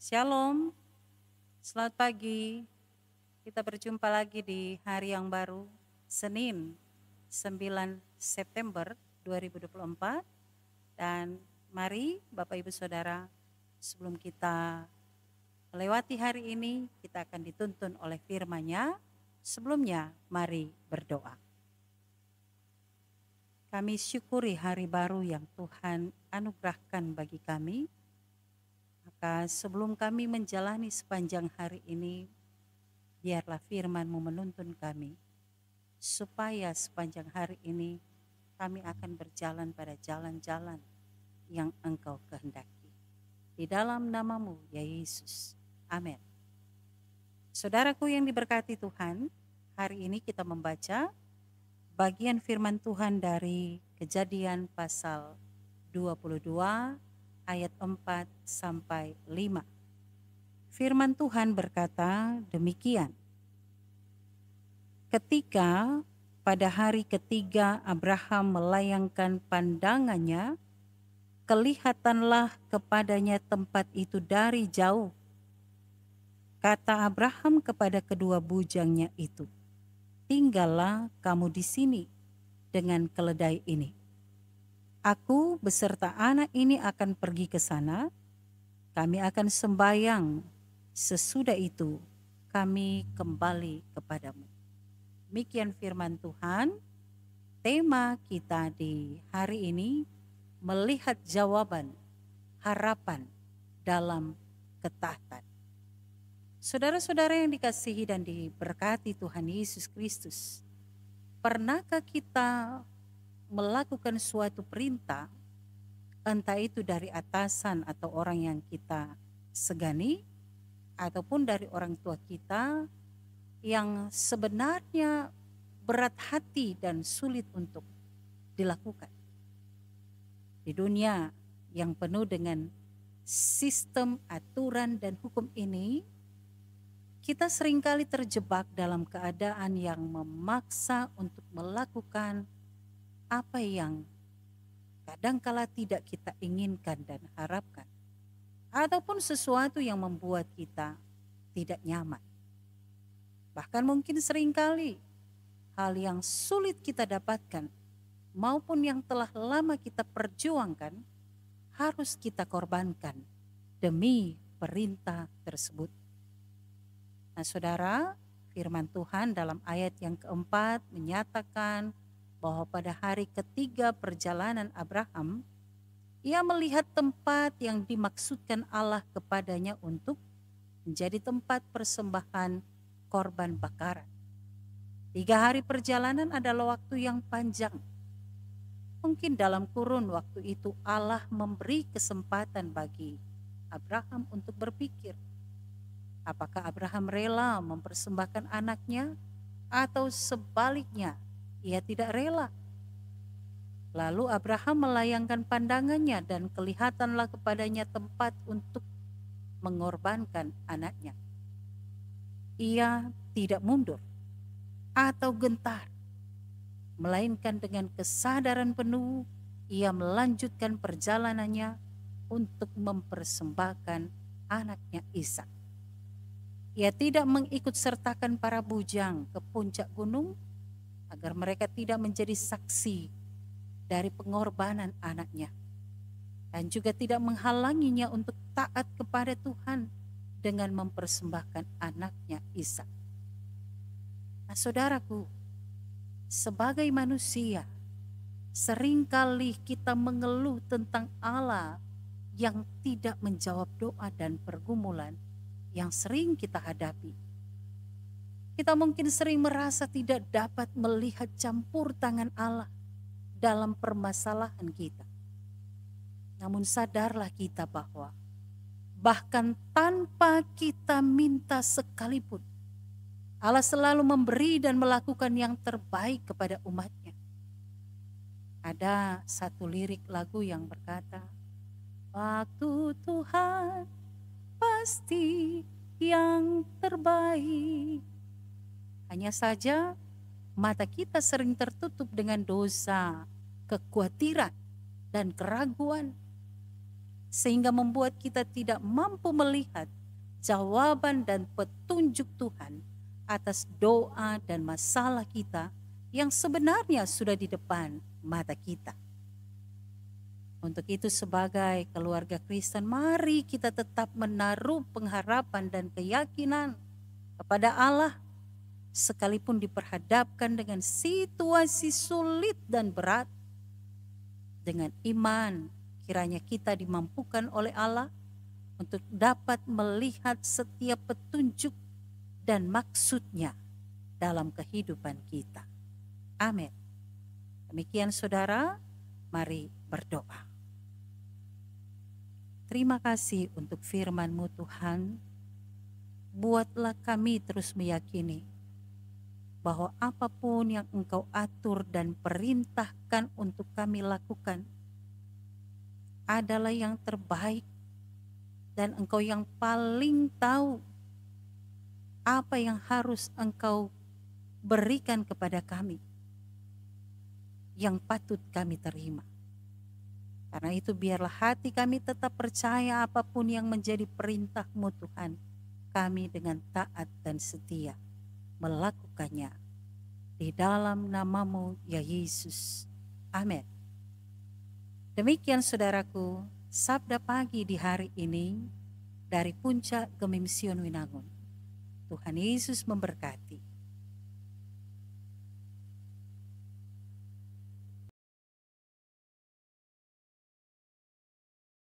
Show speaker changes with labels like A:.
A: Shalom, selamat pagi. Kita berjumpa lagi di hari yang baru, Senin 9 September 2024. Dan mari Bapak Ibu Saudara, sebelum kita melewati hari ini, kita akan dituntun oleh firman-Nya. Sebelumnya, mari berdoa. Kami syukuri hari baru yang Tuhan anugerahkan bagi kami. Maka sebelum kami menjalani sepanjang hari ini, biarlah firman-Mu menuntun kami, supaya sepanjang hari ini kami akan berjalan pada jalan-jalan yang Engkau kehendaki. Di dalam nama-Mu, ya Yesus. Amin. Saudaraku yang diberkati Tuhan, hari ini kita membaca bagian firman Tuhan dari Kejadian pasal 22 ayat 4 sampai 5. Firman Tuhan berkata demikian. Ketika pada hari ketiga Abraham melayangkan pandangannya, kelihatanlah kepadanya tempat itu dari jauh. Kata Abraham kepada kedua bujangnya itu, "Tinggallah kamu di sini dengan keledai ini. Aku beserta anak ini akan pergi ke sana. Kami akan sembahyang. Sesudah itu kami kembali kepadamu." Demikian firman Tuhan. Tema kita di hari ini, melihat jawaban harapan dalam ketaatan. Saudara-saudara yang dikasihi dan diberkati Tuhan Yesus Kristus, pernahkah kita melakukan suatu perintah, entah itu dari atasan atau orang yang kita segani, ataupun dari orang tua kita yang sebenarnya berat hati dan sulit untuk dilakukan? Di dunia yang penuh dengan sistem, aturan, dan hukum ini, kita seringkali terjebak dalam keadaan yang memaksa untuk melakukan apa yang kadangkala tidak kita inginkan dan harapkan, ataupun sesuatu yang membuat kita tidak nyaman. Bahkan mungkin seringkali hal yang sulit kita dapatkan maupun yang telah lama kita perjuangkan harus kita korbankan demi perintah tersebut. Nah saudara, firman Tuhan dalam ayat yang keempat menyatakan bahwa pada hari ketiga perjalanan Abraham, ia melihat tempat yang dimaksudkan Allah kepadanya untuk menjadi tempat persembahan korban bakaran. 3 hari perjalanan adalah waktu yang panjang. Mungkin dalam kurun waktu itu Allah memberi kesempatan bagi Abraham untuk berpikir, apakah Abraham rela mempersembahkan anaknya atau sebaliknya ia tidak rela. Lalu Abraham melayangkan pandangannya dan kelihatanlah kepadanya tempat untuk mengorbankan anaknya. Ia tidak mundur atau gentar, melainkan dengan kesadaran penuh ia melanjutkan perjalanannya untuk mempersembahkan anaknya Ishak. Ia tidak mengikut sertakan para bujang ke puncak gunung agar mereka tidak menjadi saksi dari pengorbanan anaknya, dan juga tidak menghalanginya untuk taat kepada Tuhan dengan mempersembahkan anaknya Ishak. Nah saudaraku, sebagai manusia, seringkali kita mengeluh tentang Allah yang tidak menjawab doa dan pergumulan yang sering kita hadapi. Kita mungkin sering merasa tidak dapat melihat campur tangan Allah dalam permasalahan kita. Namun sadarlah kita bahwa bahkan tanpa kita minta sekalipun, Allah selalu memberi dan melakukan yang terbaik kepada umatnya. Ada satu lirik lagu yang berkata, "Waktu Tuhan pasti yang terbaik." Hanya saja mata kita sering tertutup dengan dosa, kekhawatiran, dan keraguan. sehingga membuat kita tidak mampu melihat jawaban dan petunjuk Tuhan atas doa dan masalah kita yang sebenarnya sudah di depan mata kita. Untuk itu sebagai keluarga Kristen, mari kita tetap menaruh pengharapan dan keyakinan kepada Allah sekalipun diperhadapkan dengan situasi sulit dan berat. Dengan iman, kiranya kita dimampukan oleh Allah untuk dapat melihat setiap petunjuk dan maksudnya dalam kehidupan kita. Amin. Demikian saudara, mari berdoa. Terima kasih untuk firman-Mu Tuhan. Buatlah kami terus meyakini bahwa apapun yang Engkau atur dan perintahkan untuk kami lakukan adalah yang terbaik, dan Engkau yang paling tahu apa yang harus Engkau berikan kepada kami, yang patut kami terima. Karena itu biarlah hati kami tetap percaya apapun yang menjadi perintah-Mu Tuhan, kami dengan taat dan setia melakukannya. Di dalam nama-Mu ya Yesus. Amin. Demikian saudaraku, Sabda Pagi di hari ini dari Puncak Gemim Sion Winangun. Tuhan Yesus memberkati.